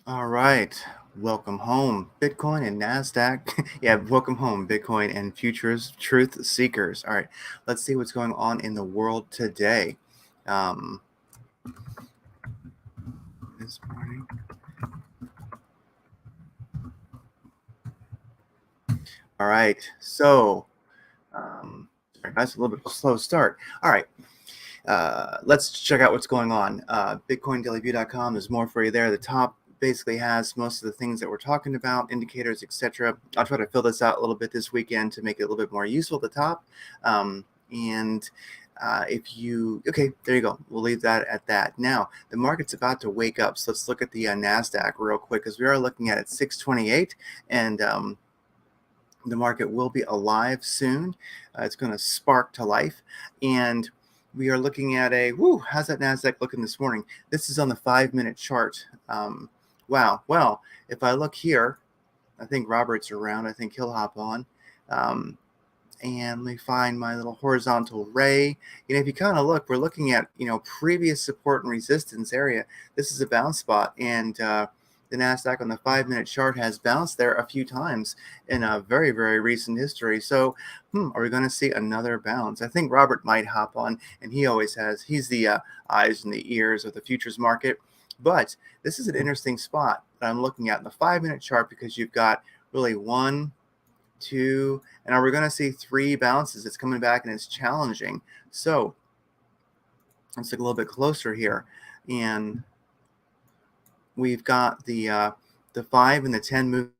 All right. Welcome home, Bitcoin and NASDAQ. Yeah, welcome home, Bitcoin and futures truth seekers. All right, let's see what's going on in the world today. Um, this morning. All right. Sorry, guys, a little bit of a slow start. All right. Let's check out what's going on. BitcoinDailyView.com. There's more for you there. The top basically has most of the things that we're talking about, indicators, etc. I'll try to fill this out a little bit this weekend to make it a little bit more useful at the top. And if you, okay, there you go. We'll leave that at that. Now, the market's about to wake up. So let's look at the NASDAQ real quick because we are looking at it 628 and the market will be alive soon. It's going to spark to life. And we are looking at how's that NASDAQ looking this morning? This is on the 5-minute chart. Wow. Well, if I look here, I think Robert's around. I think he'll hop on. And let me find my little horizontal ray. If you kind of look, we're looking at, previous support and resistance area. This is a bounce spot. And the NASDAQ on the 5-minute chart has bounced there a few times in a very, very recent history. So, are we going to see another bounce? I think Robert might hop on, and he always has. He's the eyes and the ears of the futures market. But this is an interesting spot that I'm looking at in the 5-minute chart because you've got really 1, 2, and are we going to see 3 bounces? It's coming back and it's challenging. So let's look a little bit closer here, and we've got the 5 and the 10 moving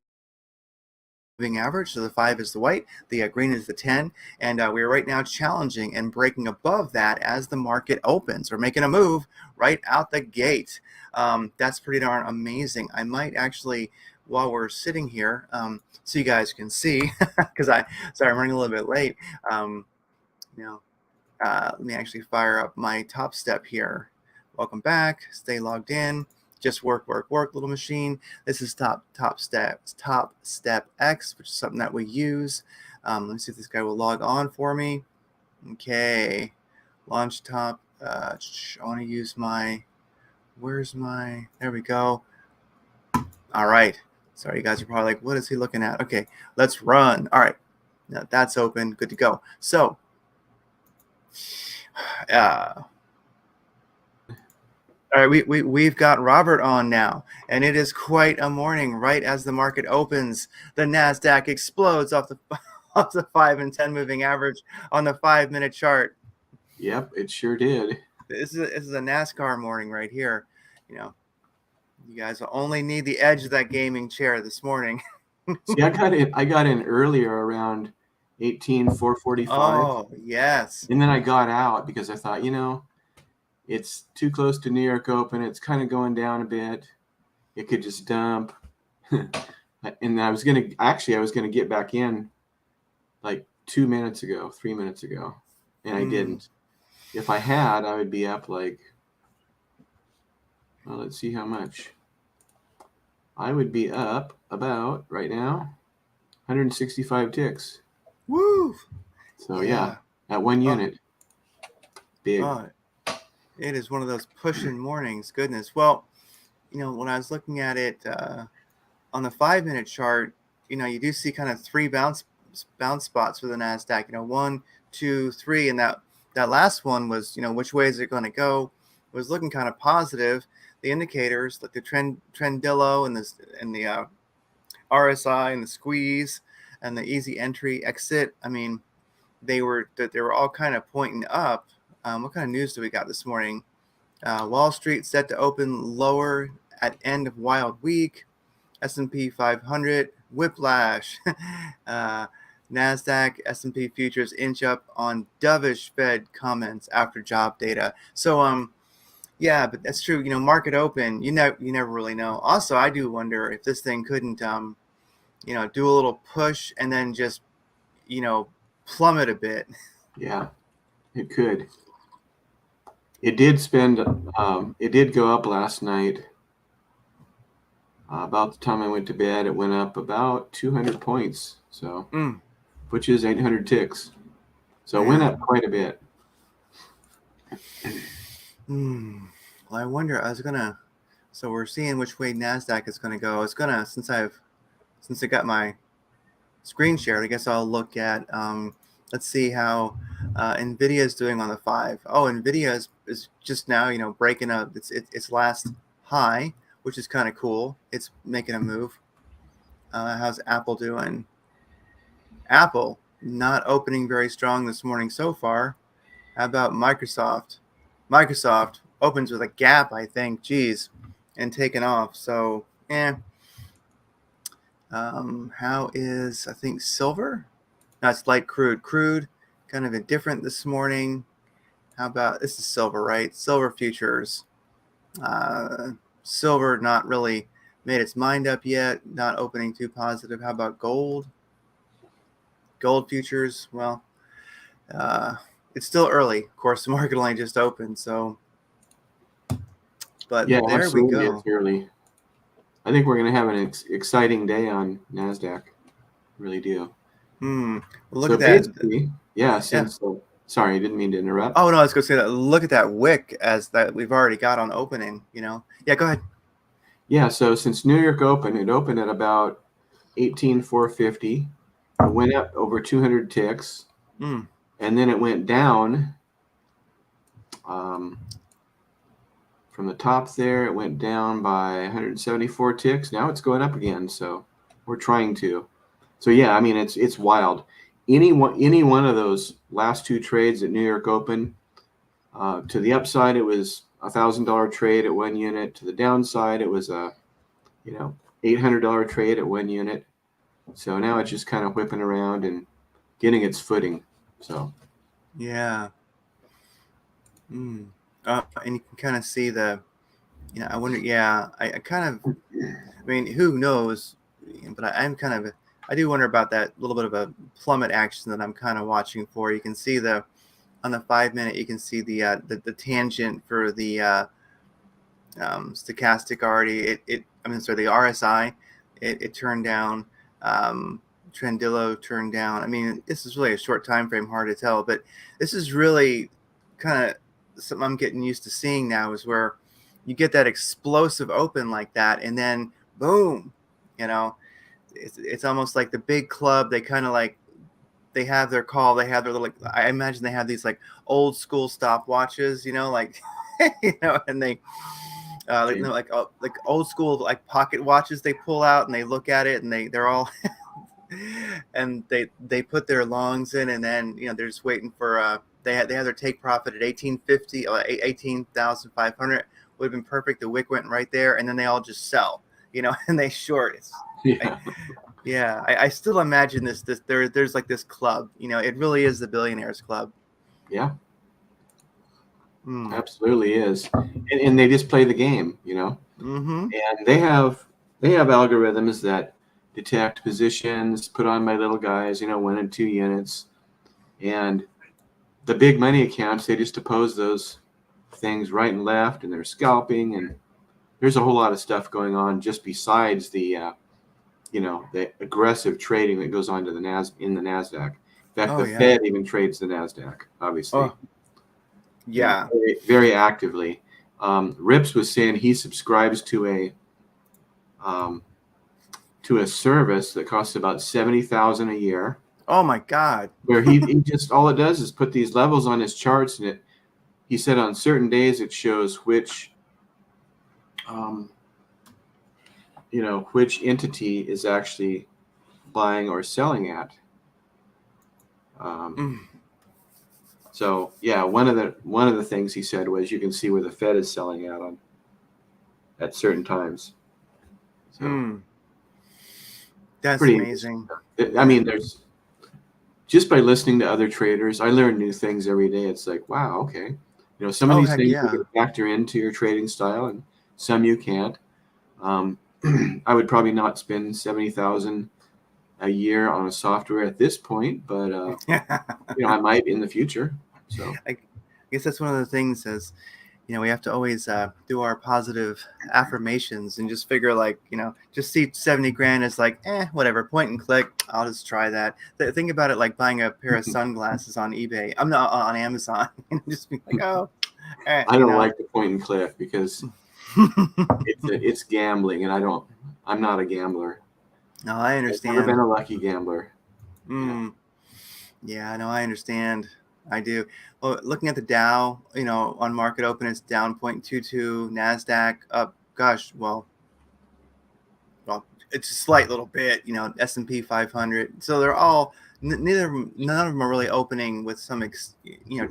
average. So the 5 is the white, the green is the 10, and we're right now challenging and breaking above that as the market opens. We're making a move right out the gate. That's pretty darn amazing. I might actually, while we're sitting here, so you guys can see, because I'm running a little bit late. Let me actually fire up my Top Step here. Welcome back. Stay logged in. Just work, little machine. This is Top Step X, which is something that we use. Let me see if this guy will log on for me. Okay, launch top. I want to use my. There we go. All right. Sorry, you guys are probably like, what is he looking at? Okay, let's run. All right, now that's open. Good to go. So, all right, we've got Robert on now, and it is quite a morning. Right as the market opens, the NASDAQ explodes off the 5 and 10 moving average on the 5-minute chart. Yep, it sure did. This is a NASCAR morning right here. You guys will only need the edge of that gaming chair this morning. See, I got in earlier around 4:45. Oh, yes. And then I got out because I thought, it's too close to New York Open. It's kind of going down a bit. It could just dump. And I was going to get back in like 3 minutes ago. And I didn't. If I had, I would be up like, well, let's see how much. I would be up about right now 165 ticks. Woo! So yeah, at 1 unit. Big. It is one of those pushing mornings. Goodness. Well, when I was looking at it on the 5-minute chart, you do see kind of 3 bounce spots for the NASDAQ. 1, 2, 3, and that last one was, which way is it going to go? It was looking kind of positive. The indicators, like the Trendillo and the RSI and the squeeze and the easy entry exit. I mean, they were all kind of pointing up. What kind of news do we got this morning? Wall Street set to open lower at end of wild week. S&P 500 whiplash. NASDAQ, S&P futures inch up on dovish Fed comments after job data. So, yeah, but that's true. Market open, you never really know. Also, I do wonder if this thing couldn't, do a little push and then just, plummet a bit. Yeah, it could. It did it did go up last night. About the time I went to bed, it went up about 200 points. So, which is 800 ticks. So it went up quite a bit. Well, I wonder, I was So we're seeing which way NASDAQ is going to go. It's going to, since I got my screen shared, I guess I'll look at, let's see how NVIDIA is doing on the 5. Oh, NVIDIA is just now, breaking up its last high, which is kind of cool. It's making a move. How's Apple doing? Apple not opening very strong this morning so far. How about Microsoft? Microsoft opens with a gap, I think. Geez, and taken off. So, how is, I think, silver? No, it's light crude. Crude, kind of indifferent this morning. How about, this is silver, right? Silver futures. Silver not really made its mind up yet. Not opening too positive. How about gold? Gold futures, well, it's still early. Of course, the market only just opened, so. But Yeah, there absolutely, we go. it's early. I think we're going to have an exciting day on NASDAQ. Really do. Well, look So at that. basically, sorry, I didn't mean to interrupt. Oh no, I was going to say that. Look at that wick as that we've already got on opening. Yeah, go ahead. Yeah, so since New York opened, it opened at about 18,450. It went up over 200 ticks, and then it went down. From the top there, it went down by 174 ticks. Now it's going up again, so we're trying to. So yeah, I mean it's wild. Any one of those last two trades at New York Open, to the upside it was $1,000 trade at 1 unit. To the downside it was a $800 trade at 1 unit. So now it's just kind of whipping around and getting its footing. So yeah. And you can kind of see I wonder, I mean, who knows? But I do wonder about that little bit of a plummet action that I'm kind of watching for. You can see on the 5-minute, you can see the tangent for the stochastic already. The RSI, it turned down. Trendillo turned down. I mean, this is really a short time frame, hard to tell, but this is really kind of something I'm getting used to seeing now, is where you get that explosive open like that, and then boom, it's almost like the big club. They kind of like, they have their call. They have their little, I imagine they have these like old school stopwatches, like, and they, like old school like pocket watches they pull out, and they look at it, and they're all and they put their longs in, and then they're just waiting for they have their take profit at 1850 or 18,500 would have been perfect. The wick went right there, and then they all just sell, and they short. I still imagine this there's like this club, it really is the billionaires club. Yeah. Absolutely is, and they just play the game, and they have algorithms that detect positions put on by little guys, 1 and 2 units, and the big money accounts, they just oppose those things right and left, and they're scalping, and there's a whole lot of stuff going on just besides the the aggressive trading that goes on to in the NASDAQ. In fact, the Fed even trades the NASDAQ, obviously. Yeah. Very, very actively. Rips was saying he subscribes to a service that costs about $70,000 a year. Oh my God. Where he just, all it does is put these levels on his charts, and he said on certain days it shows which which entity is actually buying or selling at. So yeah, one of the things he said was you can see where the Fed is selling at certain times. So that's amazing. I mean, there's, just by listening to other traders, I learn new things every day. It's like, wow, okay, some of these things you can factor into your trading style, and some you can't. I would probably not spend $70,000 a year on a software at this point, but I might in the future. So I guess that's one of the things is, we have to always do our positive affirmations and just figure like, just see 70 grand as like, whatever, point and click. I'll just try that. Think about it like buying a pair of sunglasses on eBay. I'm not on Amazon. Just be like, oh, I don't like the point and click because It's gambling, and I'm not a gambler. No, I I've never been understand. a lucky gambler. Yeah. Mm. Yeah, no, I understand. I do. Well, looking at the Dow, on market open, it's down 0.22. NASDAQ up, gosh, well, it's a slight little bit, S&P 500. So they're all, none of them are really opening with some,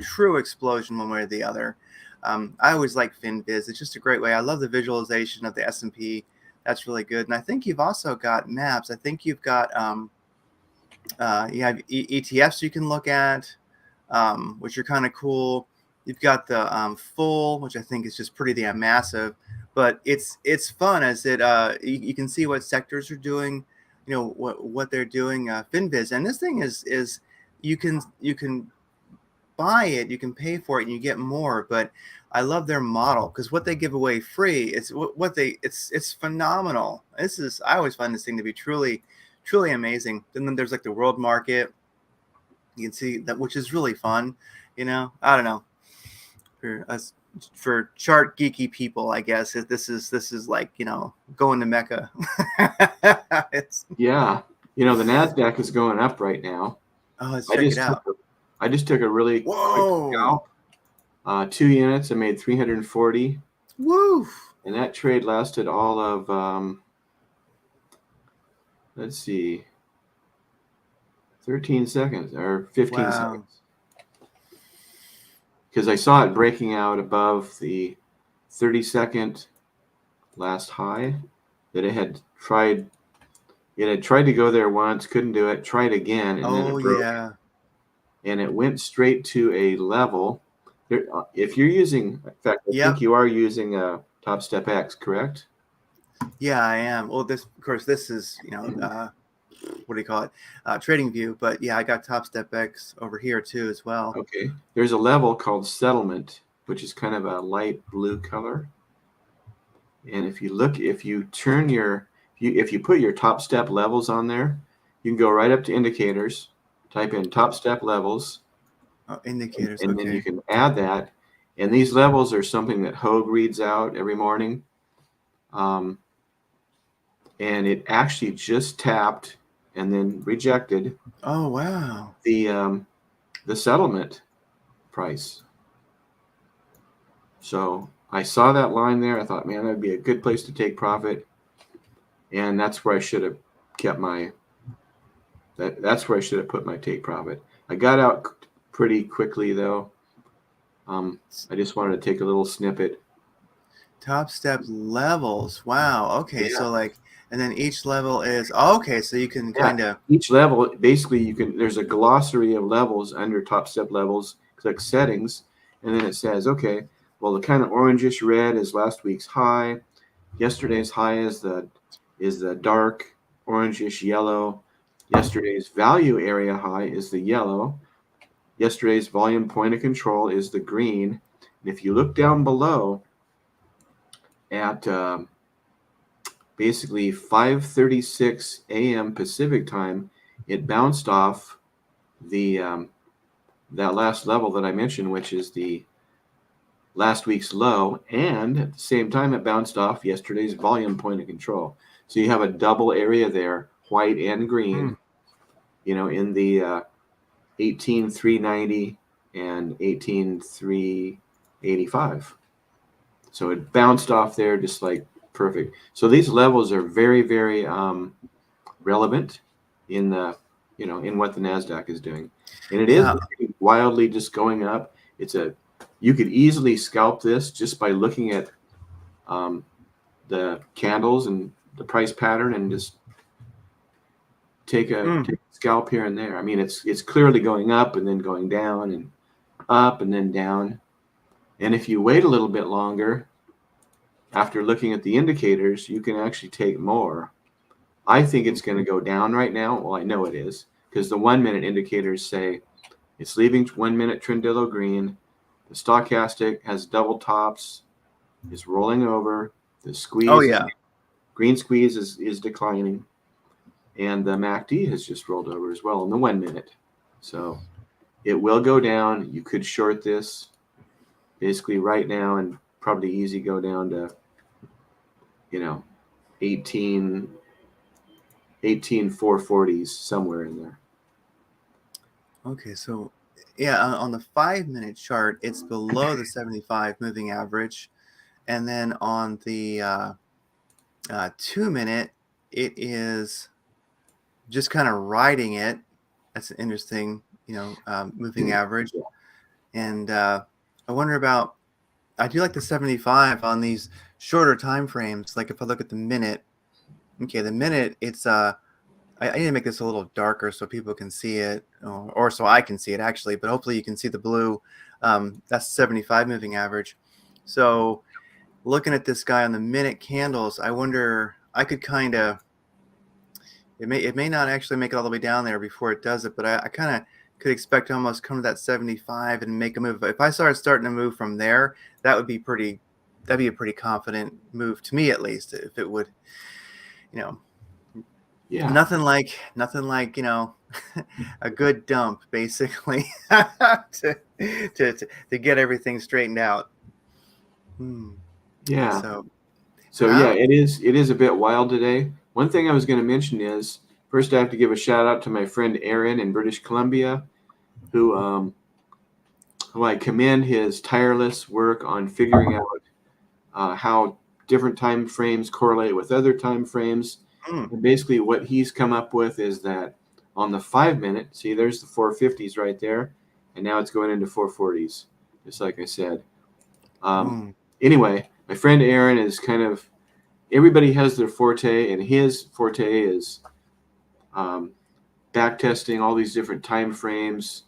true explosion one way or the other. I always like FinViz. It's just a great way. I love the visualization of the S&P. That's really good. And I think you've also got maps. I think you've got, you have ETFs you can look at, which are kind of cool. You've got the full, which I think is just pretty damn massive, but it's fun as you can see what sectors are doing, what they're doing. FinViz, and this thing is you can buy it, you can pay for it, and you get more. But I love their model because what they give away free, it's phenomenal. I always find this thing to be truly amazing. And then there's like the world market. You can see that, which is really fun. I don't know, for us, for chart geeky people, I guess this is like going to Mecca. it's Yeah. The NASDAQ is going up right now. Let's I check it just took out. I just took a really quick Whoa, scalp. 2 units. I made 340, woo, and that trade lasted all of let's see, 13 seconds or 15 wow. seconds. Because I saw it breaking out above the 30-second last high that it had tried. It had tried to go there once, couldn't do it. Tried again, and then Oh it broke. yeah, And it went straight to a level. If you're using, in fact, I think yep, you are using a Top Step X, correct? yeah, I am. Well, of course, this is what do you call it? Trading View. But yeah, I got Top Step X over here too as well. Okay. There's a level called settlement, which is kind of a light blue color. And if you put your top step levels on there, you can go right up to indicators, type in top step levels, Oh, indicators. and then you Okay. can add that. And these levels are something that Hogue reads out every morning. And it actually just tapped and then rejected Oh wow. the settlement price. So I saw that line there. I thought, man, that'd be a good place to take profit. And that's where I should have kept that's where I should have put my take profit. I got out pretty quickly though. I just wanted to take a little snippet. Top step levels. Wow. Okay. Yeah. So like, and then each level is okay. So you can Yeah. kind of. Each level, basically, there's a glossary of levels under top step levels. Click settings, and then it says, okay, well, the kind of orangish red is last week's high. Yesterday's high is the dark orangish yellow. Yesterday's value area high is the yellow. Yesterday's volume point of control is the green. And if you look down below at basically 5:36 a.m. Pacific time, it bounced off the that last level that I mentioned, which is the last week's low, and at the same time it bounced off yesterday's volume point of control. So you have a double area there, white and green, in the 18,390 and 18,385. So it bounced off there just like perfect. So these levels are very, very relevant in in what the NASDAQ is doing. And it is Yeah. wildly just going up. You could easily scalp this just by looking at the candles and the price pattern and just take a scalp here and there. I mean, it's clearly going up and then going down and up and then down. And if you wait a little bit longer, after looking at the indicators, you can actually take more. I think it's going to go down right now. Well, I know it is because the 1 minute indicators say it's leaving 1 minute Trendillo green. The stochastic has double tops. It's rolling over. The Oh squeeze, yeah. green squeeze is declining. And the MACD has just rolled over as well in the 1 minute. So it will go down. You could short this basically right now and probably easy go down to you know, 18 440s, somewhere in there. Okay, so yeah, on the 5-minute chart, it's below the 75 moving average, and then on the 2-minute, it is just kind of riding it. That's an interesting, moving average. And I wonder about. I do like the 75 on these shorter time frames. Like if I look at the minute, okay, the minute it's I need to make this a little darker so people can see it, or so I can see it actually. But hopefully you can see the blue. That's 75 moving average. So looking at this guy on the minute candles, I wonder. I could kind of. It may not actually make it all the way down there before it does it, but I kind of could expect to almost come to that 75 and make a move. If I starting to move from there, that'd be a pretty confident move to me, at least. If it would, you know, Yeah. nothing like a good dump, basically, to get everything straightened out. Yeah. So yeah, it is a bit wild today. One thing I was going to mention is, first I have to give a shout out to my friend Aaron in British Columbia, who I commend his tireless work on figuring out how different time frames correlate with other time frames. And basically what he's come up with is that on the 5-minute, see, there's the 450s right there, and now it's going into 440s, just like I said. Anyway, my friend Aaron is kind of, everybody has their forte, and his forte is back testing all these different time frames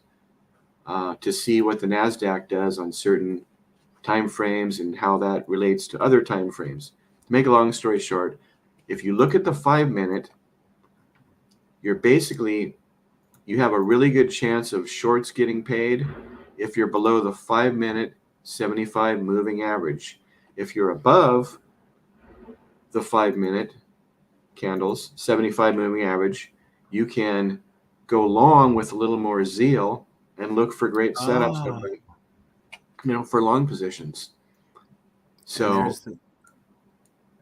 to see what the NASDAQ does on certain time frames and how that relates to other time frames. To make a long story short, if you look at the 5-minute, you have a really good chance of shorts getting paid if you're below the 5-minute 75 moving average. If you're above the 5-minute candles 75 moving average, you can go long with a little more zeal and look for great setups for long positions. So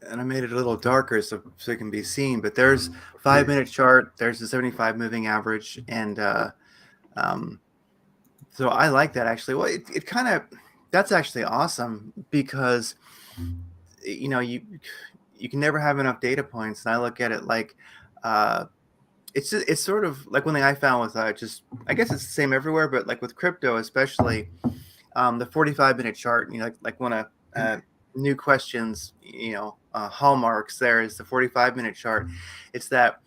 and I made it a little darker so it can be seen, but there's 5-minute chart, there's the 75 moving average, and so I like that actually. Well, it kind of, that's actually awesome because you can never have enough data points, and I look at it like it's sort of like one thing I found with just, I guess it's the same everywhere, but like with crypto especially, the 45-minute chart, like one of new questions, hallmarks there is the 45-minute chart. It's that,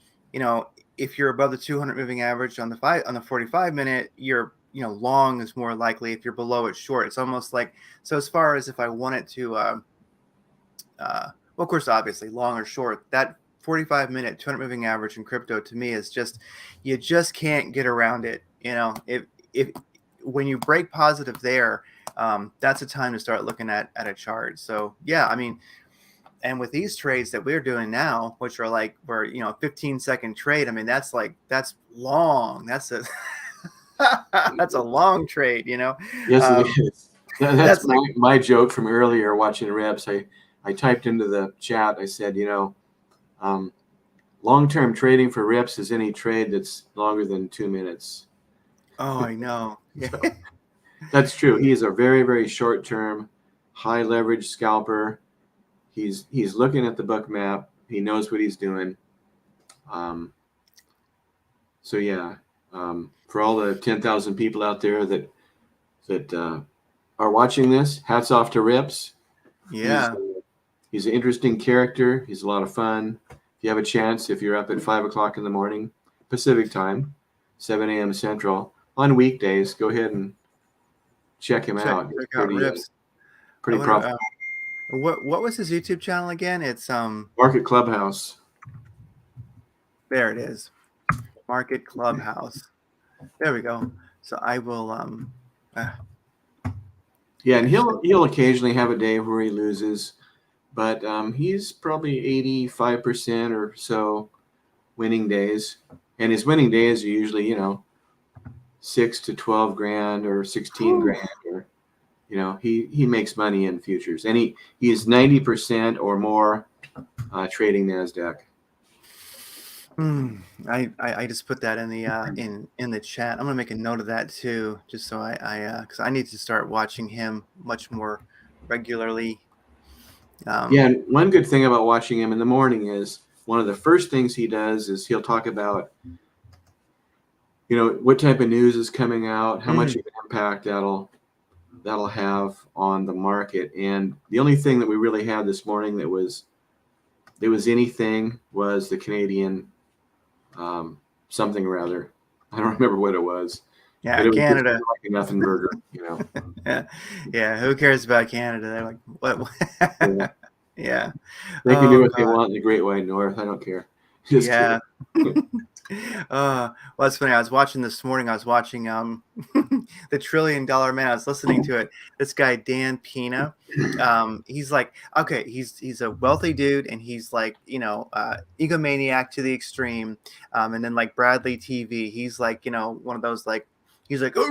if you're above the 200 moving average on the 45-minute, you're, long is more likely. If you're below it, short. It's almost like, so as far as if I wanted to, well, of course, obviously long or short, that 45-minute 200 moving average in crypto to me is just, you just can't get around it. If when you break positive there, that's a time to start looking at a chart. So yeah, I mean, and with these trades that we're doing now, which are like, we're 15-second trade, I mean, that's long. That's a that's a long trade. Yes, it is. That's my joke from earlier watching reps. I typed into the chat, I said, long-term trading for reps is any trade that's longer than 2 minutes. Oh, I know. So, that's true. He is a very, very short-term, high leverage scalper. He's looking at the book map. He knows what he's doing. So yeah, for all the 10,000 people out there that are watching this, hats off to Rips. Yeah. He's an interesting character. He's a lot of fun. If you have a chance, if you're up at 5 o'clock in the morning, Pacific time, 7 a.m. Central, on weekdays, go ahead and check him out. Check out Rips. Pretty profitable. What was his YouTube channel again? It's Market Clubhouse. There it is. Market Clubhouse. There we go. So I will yeah, and he'll occasionally have a day where he loses, but he's probably 85% or so winning days, and his winning days are usually 6 to 12 grand or 16 grand, or he makes money in futures, and he is 90% or more trading NASDAQ. I just put that in the in the chat. I'm gonna make a note of that too, just so I because I need to start watching him much more regularly. Yeah, and one good thing about watching him in the morning is one of the first things he does is he'll talk about, what type of news is coming out, how much of an impact that'll have on the market. And the only thing that we really had this morning that was anything was the Canadian something or other. I don't remember what it was. Yeah, But it was just Canada. like a nothing burger, Yeah, who cares about Canada? They're like, what? Yeah. Yeah. They can do Oh what they God. want in the Great White North. I don't care. Just Yeah. kidding. Well, it's funny. I was watching this morning. I was watching the $1 Trillion Man. I was listening to it. This guy Dan Pena. He's like, okay, he's a wealthy dude, and he's like, egomaniac to the extreme. And then like Bradley TV, he's like, one of those like. He's like, oh,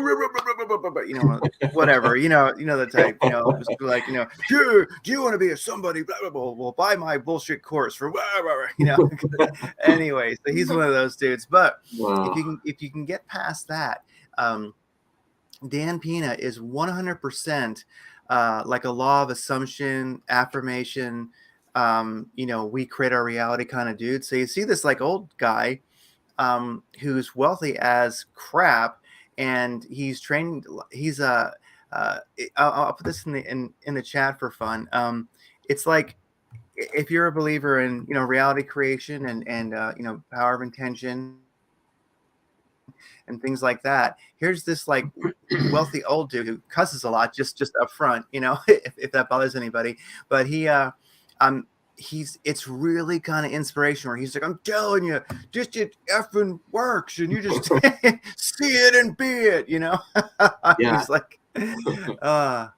whatever, the type, just like, do you want to be a somebody? Blah, blah, blah, well, buy my bullshit course for, blah, blah, blah, Anyway, so he's one of those dudes. But Wow. if you can get past that, Dan Pena is 100% like a law of assumption, affirmation. We create our reality kind of dude. So you see this like old guy who's wealthy as crap, and he's training. He's I'll put this in the chat for fun. It's like if you're a believer in reality creation and power of intention and things like that. Here's this like wealthy old dude who cusses a lot just up front, if that bothers anybody. But it's really kind of inspirational. He's like, I'm telling you, just it effing works, and you just see it and be it, Yeah. He's like, yeah.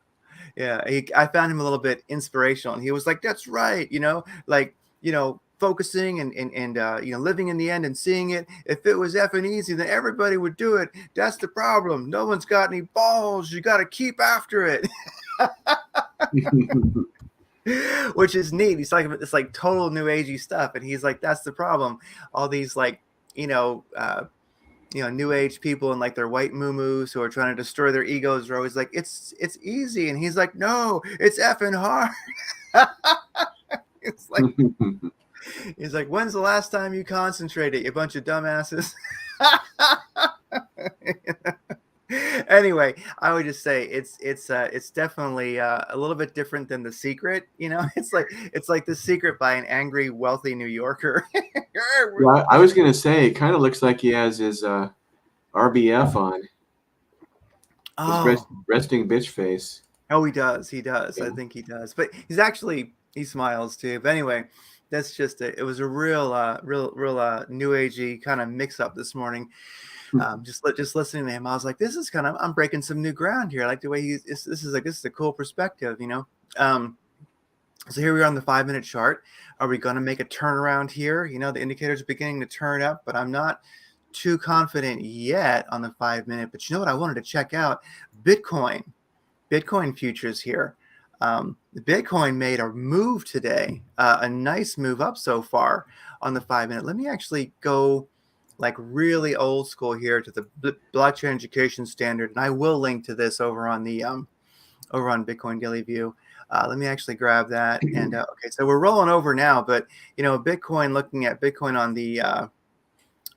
I found him a little bit inspirational, and he was like, that's right, like, focusing and living in the end and seeing it. If it was effing easy, then everybody would do it. That's the problem. No one's got any balls. You got to keep after it. Which is neat. He's talking about this like total new agey stuff, and he's like, that's the problem. All these like new age people and like their white moo-moos who are trying to destroy their egos are always like, it's easy, and he's like, no, it's effing hard. It's like, he's like, when's the last time you concentrated, you bunch of dumbasses? Anyway, I would just say it's definitely a little bit different than The Secret. It's like The Secret by an angry, wealthy New Yorker. Yeah, I was gonna say it kind of looks like he has his RBF on. His resting bitch face. Oh, he does. Yeah. I think he does. But he smiles too. But anyway, that's just it. It was a real new agey kind of mix up this morning. Just listening to him, I was like, this is I'm breaking some new ground here. I like the way this is a cool perspective, So here we are on the 5-minute chart. Are we going to make a turnaround here? The indicators are beginning to turn up, but I'm not too confident yet on the 5-minute. But you know what I wanted to check out? Bitcoin futures here. The Bitcoin made a move today, a nice move up so far on the 5-minute. Let me actually go like really old school here to the blockchain education standard, and I will link to this over on the over on Bitcoin Daily View. Let me actually grab that. And okay, so we're rolling over now, but Bitcoin, looking at Bitcoin on the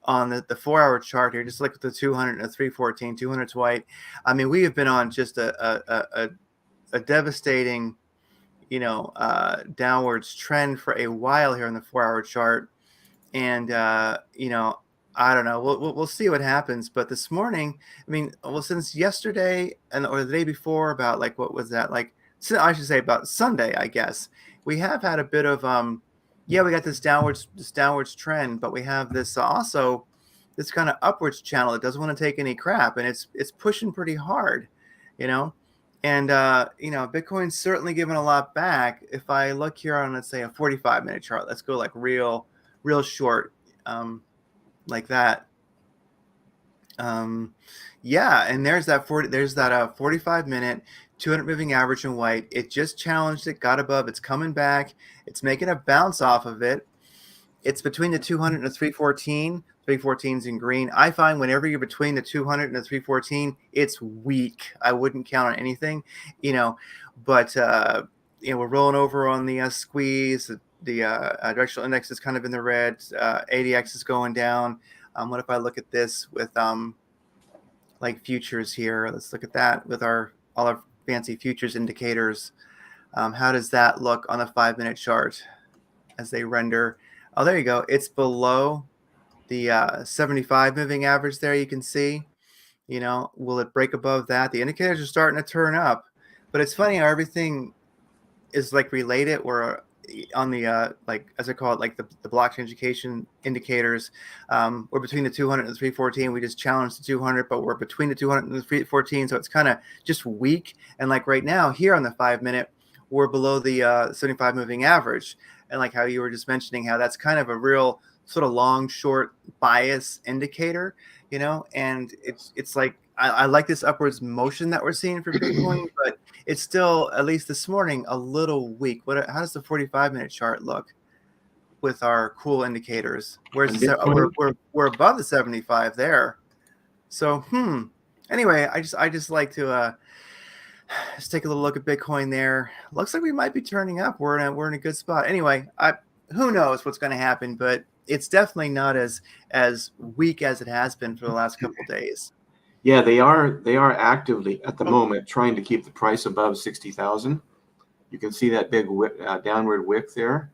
4-hour chart here, just look at the 200 and the 314, 200's white. I mean, we have been on just a devastating, downwards trend for a while here on the 4-hour chart. And, I don't know. We'll see what happens. But this morning, I mean, well, since yesterday or the day before, about like, what was that? Like, I should say about Sunday, I guess, we have had a bit of, we got this downwards trend, but we have this also this kind of upwards channel that doesn't want to take any crap, and it's pushing pretty hard, and Bitcoin's certainly giving a lot back. If I look here on, let's say, a 45-minute chart, let's go like real short, like that. Yeah, and there's that 45-minute 200 moving average in white. It just challenged it, got above, it's coming back. It's making a bounce off of it. It's between the 200 and the 314. 314's in green. I find whenever you're between the 200 and the 314, it's weak. I wouldn't count on anything, you know. But we're rolling over on the squeeze. The directional index is kind of in the red. ADX is going down. What if I look at this with like futures here? Let's look at that with all our fancy futures indicators. How does that look on the 5-minute chart as they render? Oh, there you go. It's below the 75 moving average there. You can see, will it break above that? The indicators are starting to turn up, but it's funny how everything is like related. We're on the like, as I call it, like the blockchain education indicators. We're between the 200 and the 314. We just challenged the 200, but we're between the 200 and the 314. So it's kind of just weak. And like right now here on the 5-minute, we're below the 75 moving average. And like how you were just mentioning, how that's kind of a real sort of long, short bias indicator, and it's like, I like this upwards motion that we're seeing for Bitcoin, but it's still, at least this morning, a little weak. How does the 45-minute chart look with our cool indicators? Where's we're above the 75 there. So anyway, I just like to let's take a little look at Bitcoin there. Looks like we might be turning up. We're in a good spot. Anyway, who knows what's going to happen, but it's definitely not as weak as it has been for the last couple of days. Yeah, they are actively at the moment trying to keep the price above 60,000. You can see that big downward wick there.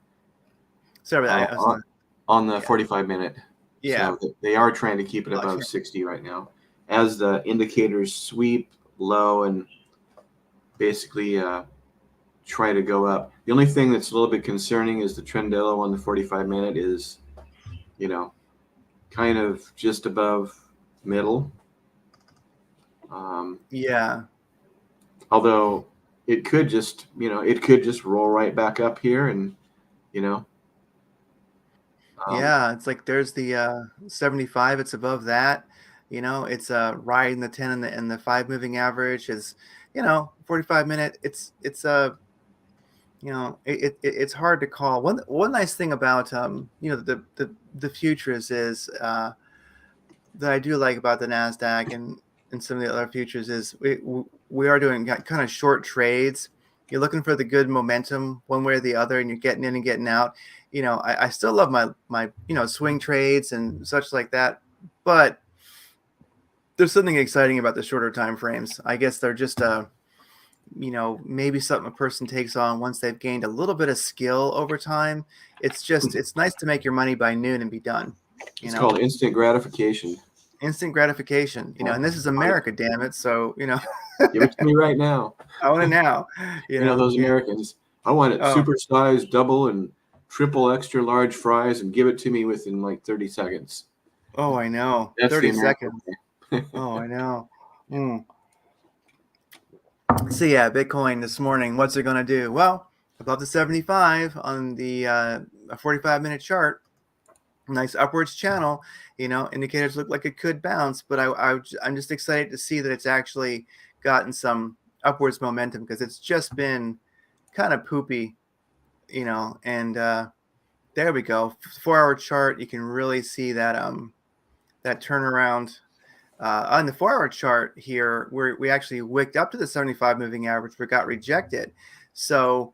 Sorry about that. On the 45-minute. Yeah. So they are trying to keep it above 60 right now, as the indicators sweep low and basically try to go up. The only thing that's a little bit concerning is the Trendello on the 45-minute is, kind of just above middle. Yeah. Although it could just, roll right back up here, and yeah, it's like there's the 75. It's above that. It's riding the 10 and the 5 moving average is, 45-minute. It's it's hard to call. One nice thing about the futures is that I do like about the NASDAQ and some of the other futures is we are doing kind of short trades. You're looking for the good momentum one way or the other, and you're getting in and getting out. I still love my swing trades and such like that, but there's something exciting about the shorter time frames. I guess they're just maybe something a person takes on once they've gained a little bit of skill over time. It's nice to make your money by noon and be done. It's called instant gratification. Instant gratification, and this is America, damn it. So, give it to me right now. I want it now. Those Americans, I want it supersized, double and triple extra large fries, and give it to me within like 30 seconds. Oh, I know. That's 30 seconds. Oh, I know. So yeah, Bitcoin this morning, what's it going to do? Well, above the 75 on the 45-minute chart. Nice upwards channel, indicators look like it could bounce, but I'm just excited to see that it's actually gotten some upwards momentum, because it's just been kind of poopy, and there we go. 4-hour chart, you can really see that that turnaround. On the 4-hour chart here, we actually wicked up to the 75 moving average, but got rejected. So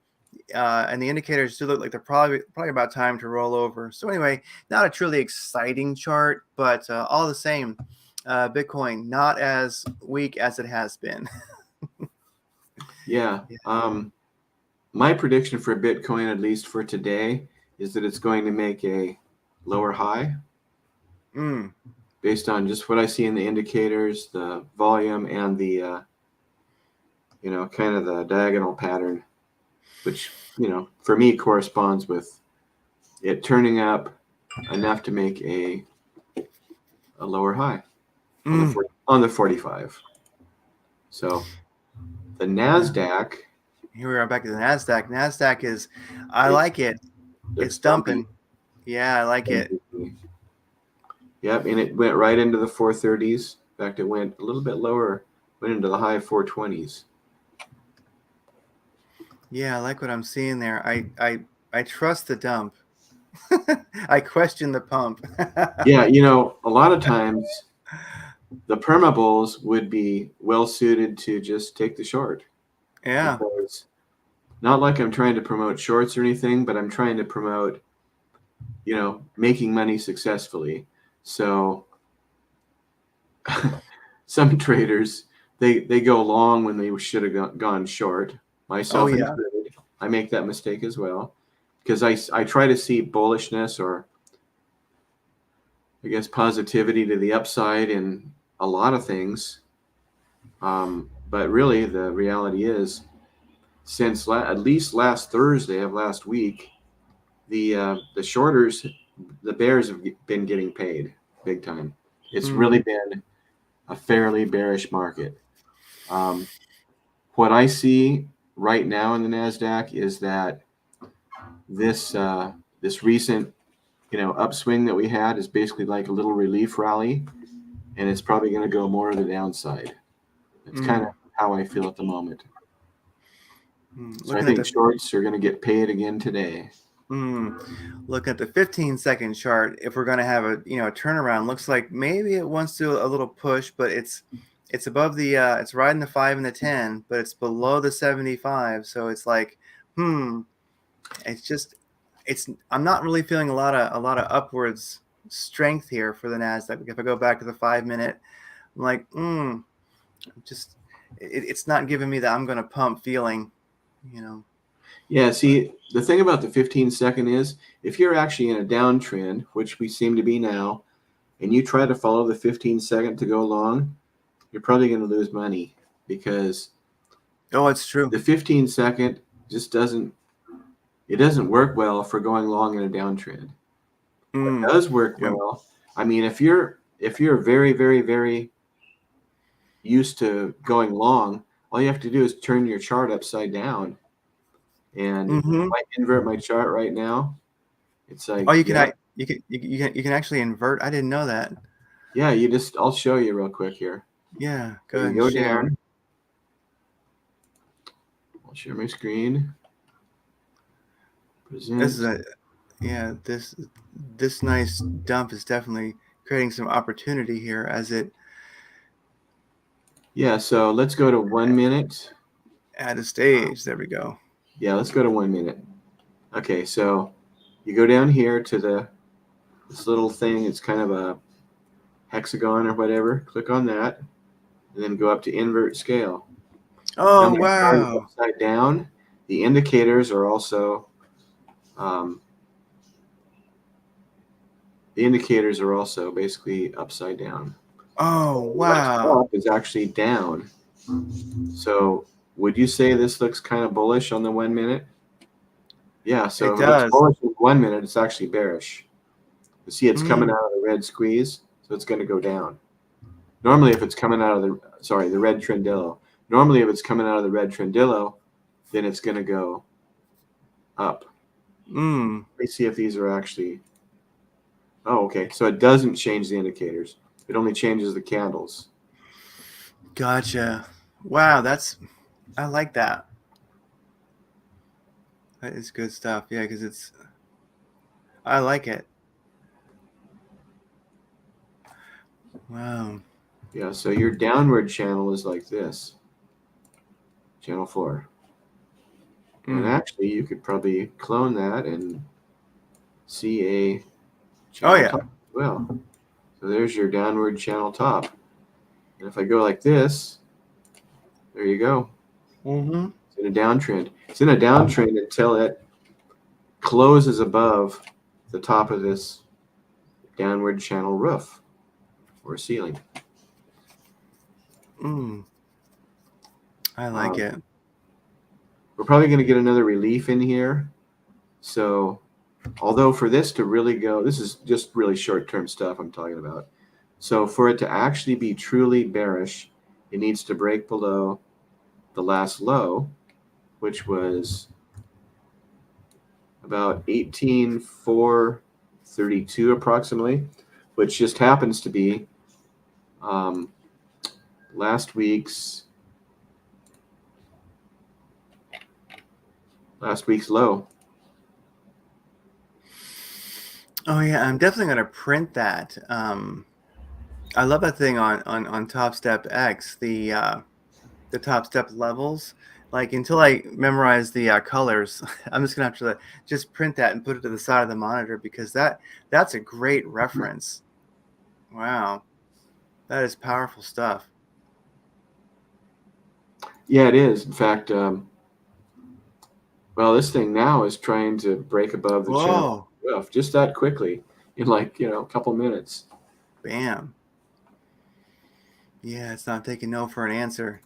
and the indicators do look like they're probably about time to roll over. So anyway, not a truly exciting chart, but all the same, Bitcoin not as weak as it has been. Yeah. My prediction for Bitcoin, at least for today, is that it's going to make a lower high. Based on just what I see in the indicators, the volume, and the kind of the diagonal pattern, which, for me corresponds with it turning up enough to make a lower high on the 45. So the NASDAQ. Here we are back to the NASDAQ. NASDAQ is, I like it. It's dumping. Yeah, I like it. Yep, and it went right into the 430s. In fact, it went a little bit lower, went into the high 420s. Yeah, I like what I'm seeing there. I trust the dump. I question the pump. Yeah, you know, a lot of times the perma bulls would be well suited to just take the short, Yeah. because not like I'm trying to promote shorts or anything, but I'm trying to promote, you know, making money successfully. So some traders, they go long when they should have gone short, Oh myself yeah. included. I make that mistake as well, because I try to see bullishness, or I guess positivity to the upside in a lot of things. But really, the reality is, since at least last Thursday of last week, the shorters, the bears have been getting paid big time. It's really been a fairly bearish market. What I see right now in the NASDAQ is that this recent, you know, upswing that we had is basically like a little relief rally, and it's probably going to go more to the downside. It's kind of how I feel at the moment. So I Looking at think the shorts are going to get paid again today. looking at the 15-second chart, if we're going to have a a turnaround, looks like maybe it wants to do a little push, but it's above the it's riding the 5 and the 10, but it's below the 75. So it's like, it's just I'm not really feeling a lot of upwards strength here for the NASDAQ. If I go back to the 5 minute, I'm like, just it's not giving me that I'm going to pump feeling, you know. Yeah, But see, the thing about the 15-second is, if you're actually in a downtrend, which we seem to be now, and you try to follow the 15-second to go long, you're probably going to lose money, because oh, it's true. the 15-second just doesn't work well for going long in a downtrend. What does work Yep. well, I mean, if you're very, very, very used to going long, all you have to do is turn your chart upside down. And if I invert my chart right now, it's like, Oh, you can yeah, you can actually invert. I didn't know that. yeah, I'll show you real quick here. Yeah, So go ahead you and go share. down, I'll share my screen, This is present. a yeah, this nice dump is definitely creating some opportunity here as it Yeah, so let's go to 1 minute. at a stage. There we go. Yeah, let's go to 1 minute. Okay, so you go down here to this little thing. It's kind of a hexagon or whatever. Click on that, and then go up to invert scale. Now Oh, my chart is wow. upside down. The indicators are also um, basically upside down. Oh, What's wow. up is actually down. So would you say this looks kind of bullish on the 1 minute? Yeah, so It if it looks does. bullish on 1 minute, it's actually bearish. You see it's coming Mm, out of the red squeeze, so it's going to go down. Normally, if it's coming out of the red Trendillo, normally if it's coming out of the red Trendillo, then it's going to go up. mm. Let me see if these are actually, oh, okay. So it doesn't change the indicators. It only changes the candles. Gotcha. Wow, I like that. That is good stuff. Yeah, because I like it. Wow. Yeah, so your downward channel is like this, channel 4. And Mm. actually, you could probably clone that and see a Oh channel yeah. top as well. So there's your downward channel top. And if I go like this, there you go. Mm-hmm. It's in a downtrend. It's in a downtrend until it closes above the top of this downward channel roof or ceiling. Mm. I like Um, it. we're probably going to get another relief in here. So although for this to really go, this is just really short-term stuff I'm talking about. So for it to actually be truly bearish, it needs to break below the last low, which was about 18,432 approximately, which just happens to be last week's low. Oh yeah, I'm definitely gonna print that. I love that thing on Top Step X, the top step levels. Like until I memorize the colors, I'm just gonna have to just print that and put it to the side of the monitor because that's a great reference. Wow, that is powerful stuff. Yeah, it is. In fact, well, this thing now is trying to break above the channel Whoa, roof just that quickly in like, a couple minutes. bam. Yeah, it's not taking no for an answer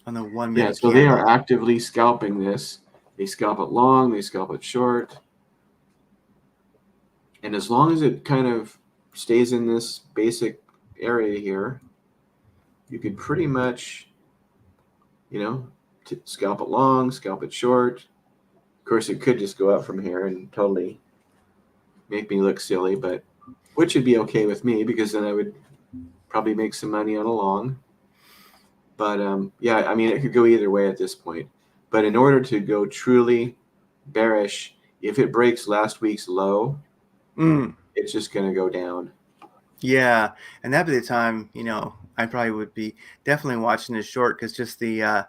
on the 1 Yeah, minute so they candle. are actively scalping this. They scalp it long, they scalp it short. And as long as it kind of stays in this basic area here, you could pretty much, scalp it long, scalp it short. Of course, it could just go up from here and totally make me look silly, but which would be okay with me because then I would probably make some money on a long. But yeah, I mean, it could go either way at this point. But in order to go truly bearish, if it breaks last week's low, it's just going to go down. Yeah, and that'd be the time, I probably would be definitely watching this short because just the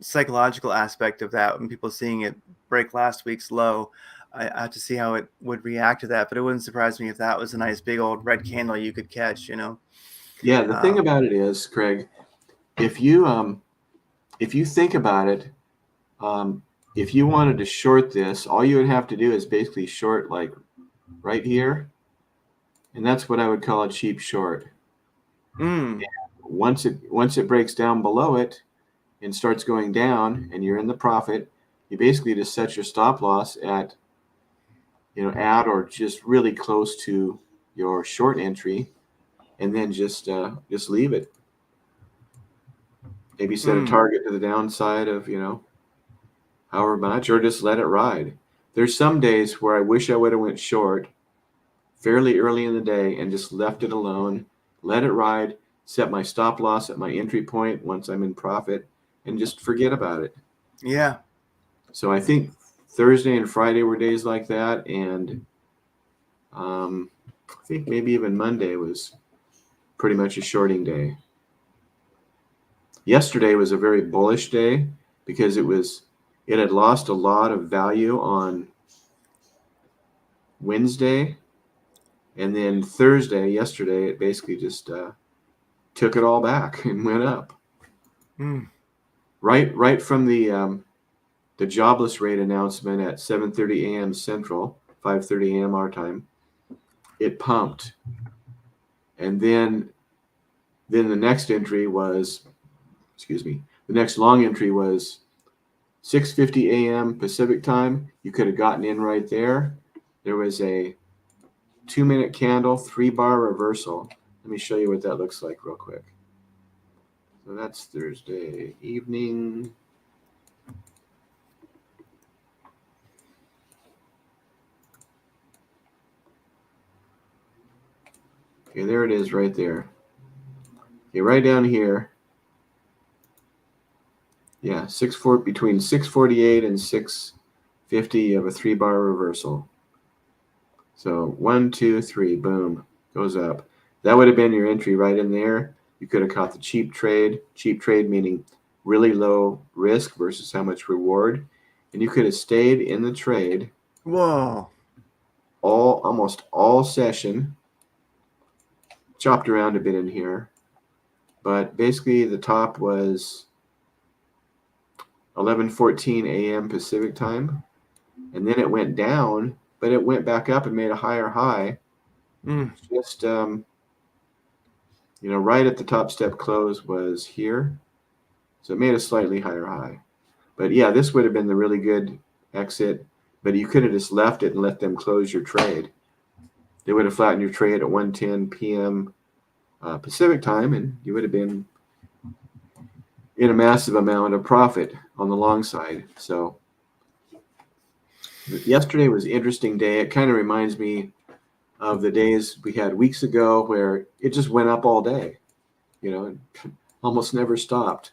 psychological aspect of that, when people seeing it break last week's low, I have to see how it would react to that. But it wouldn't surprise me if that was a nice big old red candle you could catch, Yeah, the thing Um, about it is, Craig, if you think about it, if you wanted to short this, all you would have to do is basically short like right here, and that's what I would call a cheap short. mm, Once it breaks down below it and starts going down, and you're in the profit, you basically just set your stop loss at at or just really close to your short entry, and then just leave it. Maybe set a target to the downside of however much, or just let it ride. There's some days where I wish I would have went short fairly early in the day and just left it alone, let it ride, set my stop loss at my entry point once I'm in profit, and just forget about it. yeah, So I think Thursday and Friday were days like that, and I think maybe even Monday was pretty much a shorting day. Yesterday was a very bullish day because it had lost a lot of value on Wednesday, and then Thursday, yesterday, it basically just took it all back and went up. Right from the jobless rate announcement at 7:30 a.m. Central, 5:30 a.m. our time, it pumped, and then the next entry was, the next long entry was 6:50 a.m. Pacific time. You could have gotten in right there. There was a 2-minute candle, 3-bar reversal. Let me show you what that looks like real quick. So that's Thursday evening. Okay, there it is right there. Okay, right down here. Yeah, between 648 and 650, you have a 3-bar reversal. So 1, 2, 3, boom, goes up. That would have been your entry right in there. You could have caught the cheap trade. Cheap trade meaning really low risk versus how much reward. And you could have stayed in the trade. whoa, Almost all session. Chopped around a bit in here. But basically the top was 11:14 a.m. Pacific time. And then it went down, but it went back up and made a higher high. Just right at the top step close was here. So it made a slightly higher high. But yeah, this would have been the really good exit, but you could have just left it and let them close your trade. They would have flattened your trade at 1:10 p.m. Pacific time, and you would have been in a massive amount of profit on the long side. So yesterday was an interesting day. It kind of reminds me of the days we had weeks ago where it just went up all day, and almost never stopped.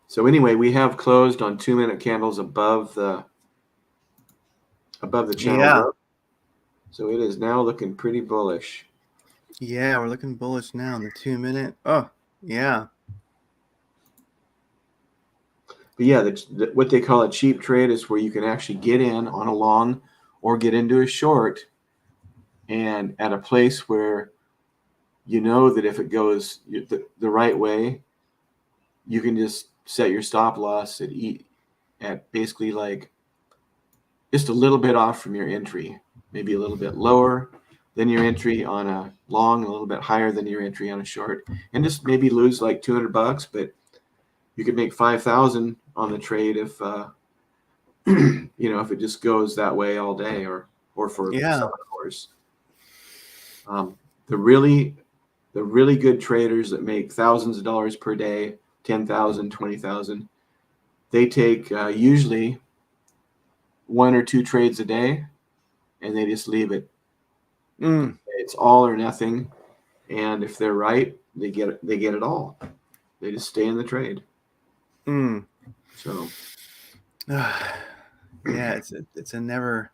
So anyway, we have closed on 2-minute candles above the channel Yeah. growth. So it is now looking pretty bullish. Yeah, we're looking bullish now in the 2-minute. Oh, yeah. But yeah, what they call a cheap trade is where you can actually get in on a long or get into a short, and at a place where you know that if it goes the right way, you can just set your stop loss at basically like just a little bit off from your entry, maybe a little bit lower than your entry on a long, a little bit higher than your entry on a short, and just maybe lose like $200, but you could make 5,000 on the trade if if it just goes that way all day or for some hours. The really good traders that make thousands of dollars per day, 10,000, 20,000, they take usually 1 or 2 trades a day, and they just leave it. It's all or nothing, and if they're right, they get it all. They just stay in the trade. So yeah, it's a never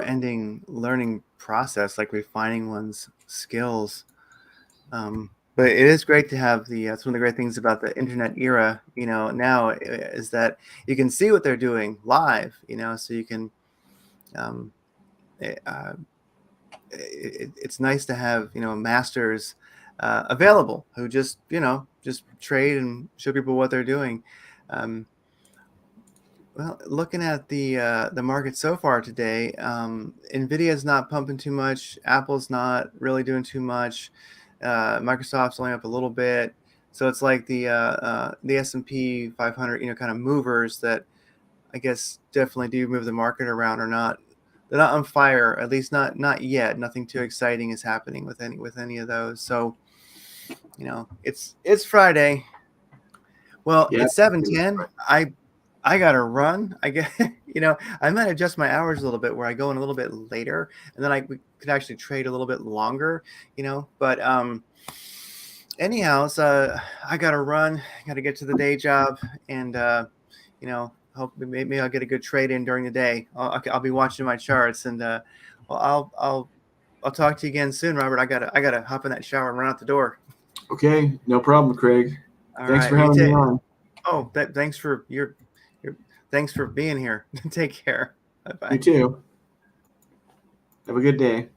ending learning process, like refining one's skills. But it is great to have that's one of the great things about the internet era, now, is that you can see what they're doing live, so you can, it's nice to have, masters available who just trade and show people what they're doing. Well, looking at the market so far today, Nvidia's not pumping too much. Apple's not really doing too much. Microsoft's only up a little bit. So it's like the S&P 500, kind of movers that I guess definitely do move the market around, or not. They're not on fire, at least not yet. Nothing too exciting is happening with any of those. So, it's Friday. Well, yeah, it's 7:10. I gotta run. I get, I might adjust my hours a little bit where I go in a little bit later, and then we could actually trade a little bit longer, But anyhow, so I gotta run. I gotta get to the day job, and hope maybe I'll get a good trade in during the day. I'll be watching my charts, and well, I'll talk to you again soon, Robert. I gotta hop in that shower and run out the door. Okay, no problem, Craig. All Thanks right, for having me on. Oh, thanks for thanks for being here. Take care. Bye-bye. You too. Have a good day.